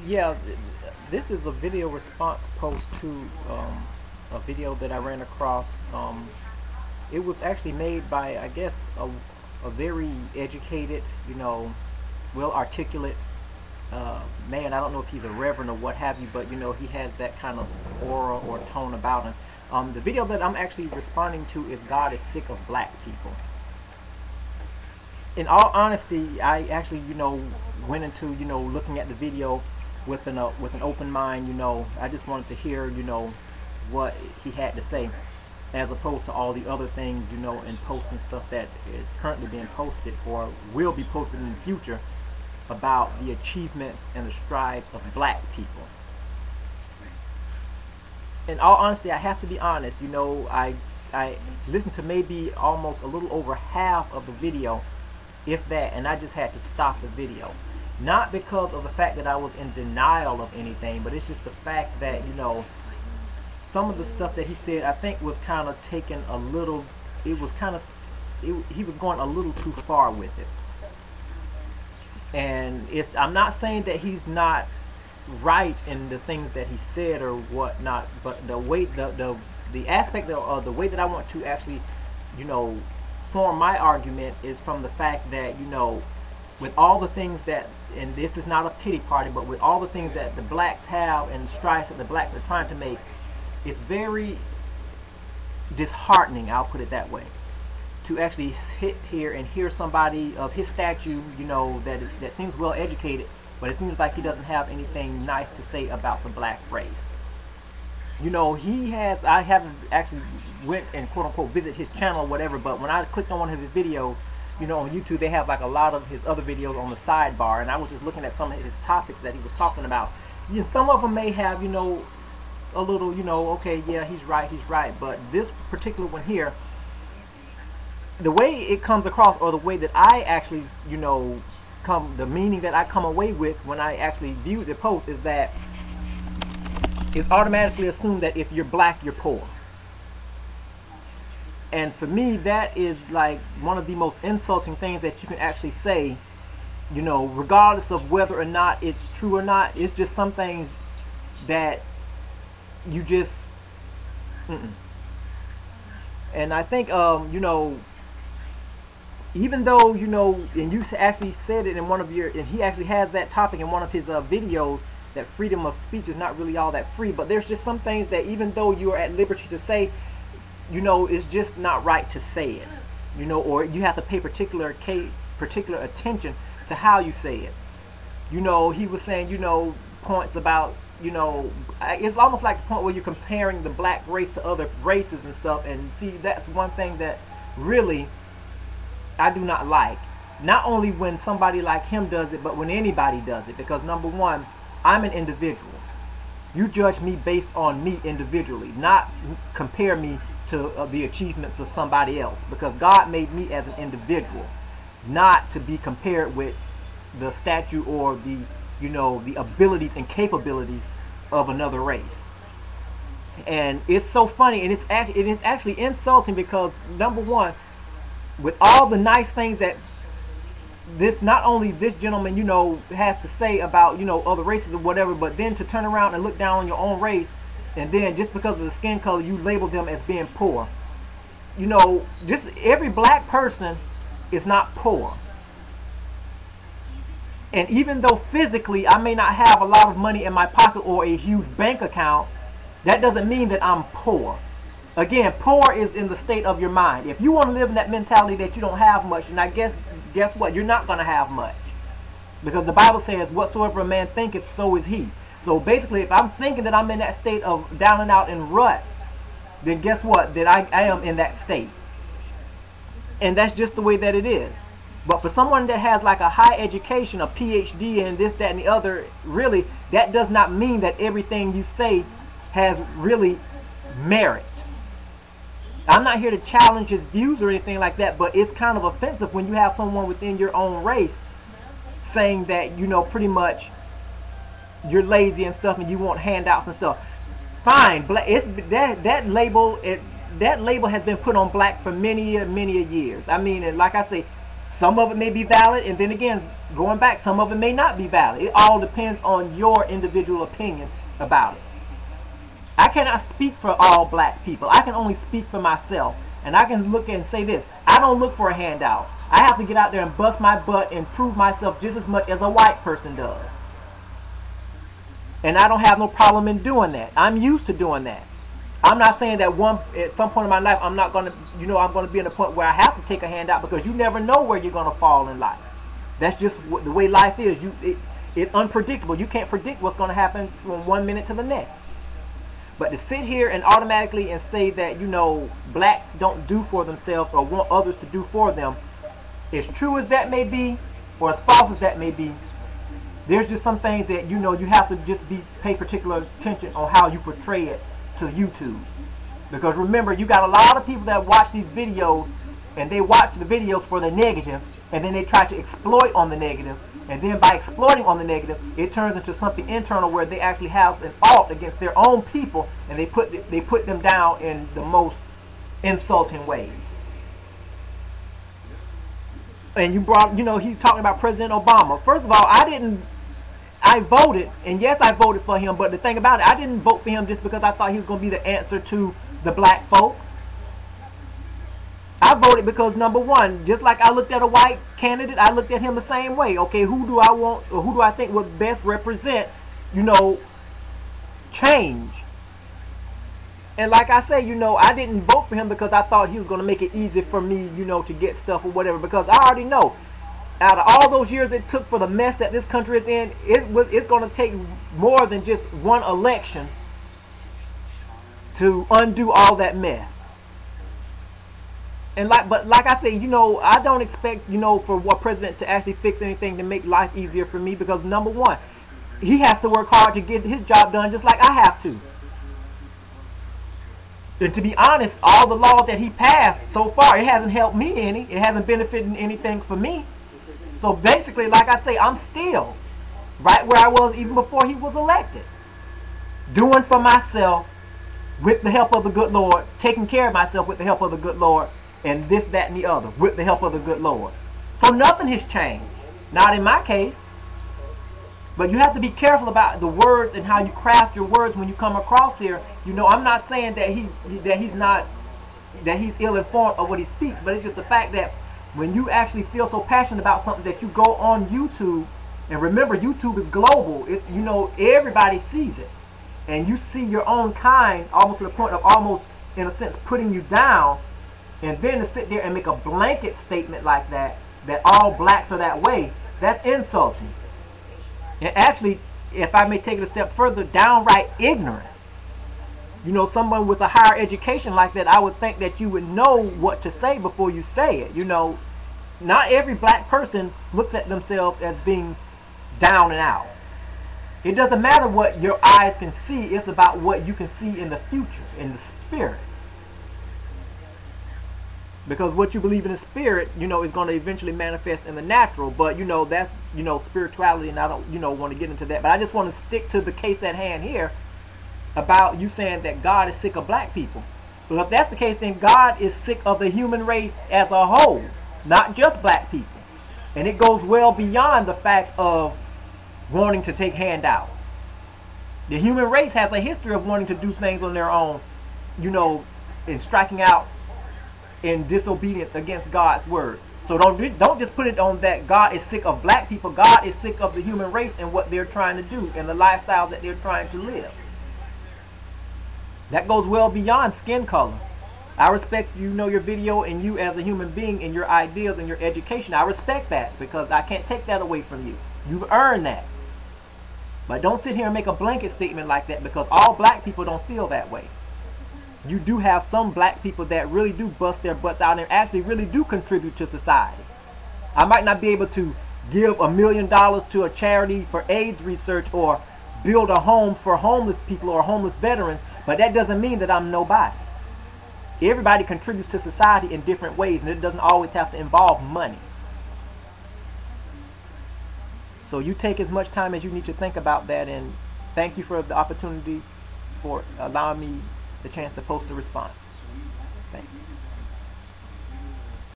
Yeah, this is a video response post to a video that I ran across. It was actually made by, I guess, a very educated, well articulate man. I don't know if he's a reverend or what have you, but he has that kind of aura or tone about him. The video that I'm actually responding to is "God is sick of black people." In all honesty, I actually, went into, looking at the video with an open mind. I just wanted to hear, what he had to say, as opposed to all the other things, and posts and stuff that is currently being posted or will be posted in the future about the achievements and the strides of black people. In all honesty, I have to be honest. I listened to maybe almost a little over half of the video, if that, and I just had to stop the video. Not because of the fact that I was in denial of anything, but it's just the fact that, some of the stuff that he said, I think, was kind of taken a little, it was kind of, he was going a little too far with it. And I'm not saying that he's not right in the things that he said or whatnot, but the aspect of the way that I want to actually, you know, form my argument is from the fact that, with all the things that, and this is not a pity party, but with all the things that the blacks have and the strides that the blacks are trying to make, it's very disheartening, I'll put it that way, to actually sit here and hear somebody of his stature, that seems well educated, but it seems like he doesn't have anything nice to say about the black race. I haven't actually went and quote unquote visit his channel or whatever, but when I clicked on one of his videos, on YouTube, they have like a lot of his other videos on the sidebar, and I was just looking at some of his topics that he was talking about. Some of them may have, a little, okay, yeah, he's right, but this particular one here, the way it comes across, or the way that I actually, the meaning that I come away with when I actually view the post, is that it's automatically assumed that if you're black, you're poor. And for me, that is like one of the most insulting things that you can actually say, regardless of whether or not it's true or not. It's just some things that you just, and I think, even though, and you actually said it in one of your, and he actually has that topic in one of his videos, that freedom of speech is not really all that free, but there's just some things that even though you are at liberty to say, it's just not right to say it, or you have to pay particular attention to how you say it. He was saying, points about, it's almost like the point where you're comparing the black race to other races and stuff, and see, that's one thing that really I do not like. Not only when somebody like him does it, but when anybody does it, because number one, I'm an individual. You judge me based on me individually, not compare me to the achievements of somebody else, because God made me as an individual, not to be compared with the statue or the abilities and capabilities of another race. And it's so funny, and it is actually insulting, because number one, with all the nice things that not only this gentleman, has to say about, other races or whatever, but then to turn around and look down on your own race, and then just because of the skin color, you label them as being poor. Just every black person is not poor. And even though physically I may not have a lot of money in my pocket or a huge bank account, that doesn't mean that I'm poor. Again, poor is in the state of your mind. If you want to live in that mentality that you don't have much, and I guess what? You're not going to have much. Because the Bible says, whatsoever a man thinketh, so is he. So basically, if I'm thinking that I'm in that state of down and out and rut, then guess what? That I am in that state. And that's just the way that it is. But for someone that has like a high education, a PhD, and this, that, and the other, really, that does not mean that everything you say has really merit. I'm not here to challenge his views or anything like that, but it's kind of offensive when you have someone within your own race saying that, pretty much you're lazy and stuff and you want handouts and stuff. Fine, that label has been put on blacks for many years. I mean, and like I say, Some of it may be valid, and then again, going back, some of it may not be valid. It all depends on your individual opinion about it. I cannot speak for all black people. I can only speak for myself. And I can look and say this: I don't look for a handout. I have to get out there and bust my butt and prove myself just as much as a white person does. And I don't have no problem in doing that. I'm used to doing that. I'm not saying that at some point in my life I'm not going to, I'm going to be in a point where I have to take a handout, because you never know where you're going to fall in life. That's just the way life is. It's unpredictable. You can't predict what's going to happen from one minute to the next. But to sit here and automatically and say that, blacks don't do for themselves or want others to do for them, as true as that may be, or as false as that may be, there's just some things that, you have to just pay particular attention on how you portray it to YouTube. Because remember, you got a lot of people that watch these videos, and they watch the videos for the negative, and then they try to exploit on the negative, and then by exploiting on the negative, it turns into something internal where they actually have an alt against their own people, and they put them down in the most insulting ways. And he's talking about President Obama. First of all, I voted, and yes, I voted for him, but the thing about it, I didn't vote for him just because I thought he was going to be the answer to the black folks. I voted because, number one, just like I looked at a white candidate, I looked at him the same way. Okay, who do I want, or who do I think would best represent, change? And like I say, I didn't vote for him because I thought he was going to make it easy for me, to get stuff or whatever, because I already know, out of all those years it took for the mess that this country is in, it's going to take more than just one election to undo all that mess. And like I say, I don't expect, for what president to actually fix anything to make life easier for me, because number one, he has to work hard to get his job done just like I have to. And to be honest, all the laws that he passed so far, it hasn't helped me any. It hasn't benefited anything for me. So basically, like I say, I'm still right where I was even before he was elected. Doing for myself with the help of the good Lord, taking care of myself with the help of the good Lord, and this, that, and the other with the help of the good Lord. So nothing has changed. Not in my case. But you have to be careful about the words and how you craft your words when you come across here. I'm not saying that he's ill-informed of what he speaks, but it's just the fact that when you actually feel so passionate about something that you go on YouTube, and remember, YouTube is global. It's, everybody sees it, and you see your own kind almost to the point of almost, in a sense, putting you down, and then to sit there and make a blanket statement like that all blacks are that way, that's insulting. And actually, if I may take it a step further, downright ignorant. Someone with a higher education like that, I would think that you would know what to say before you say it. Not every black person looks at themselves as being down and out. It doesn't matter what your eyes can see, it's about what you can see in the future, in the spirit. Because what you believe in the spirit, is going to eventually manifest in the natural. But, that's, spirituality, and I don't, want to get into that. But I just want to stick to the case at hand here about you saying that God is sick of black people. Well, if that's the case, then God is sick of the human race as a whole, not just black people. And it goes well beyond the fact of wanting to take handouts. The human race has a history of wanting to do things on their own, and striking out in disobedience against God's word. So don't just put it on that God is sick of black people. God is sick of the human race and what they're trying to do and the lifestyle that they're trying to live. That goes well beyond skin color. I respect your video and you as a human being and your ideas and your education. I respect that because I can't take that away from you. You've earned that. But don't sit here and make a blanket statement like that, because all black people don't feel that way. You do have some black people that really do bust their butts out and actually really do contribute to society. I might not be able to give $1 million to a charity for AIDS research or build a home for homeless people or homeless veterans, but that doesn't mean that I'm nobody. Everybody contributes to society in different ways, and it doesn't always have to involve money. So you take as much time as you need to think about that, and thank you for the opportunity for allowing me the chance to post a response. Thanks.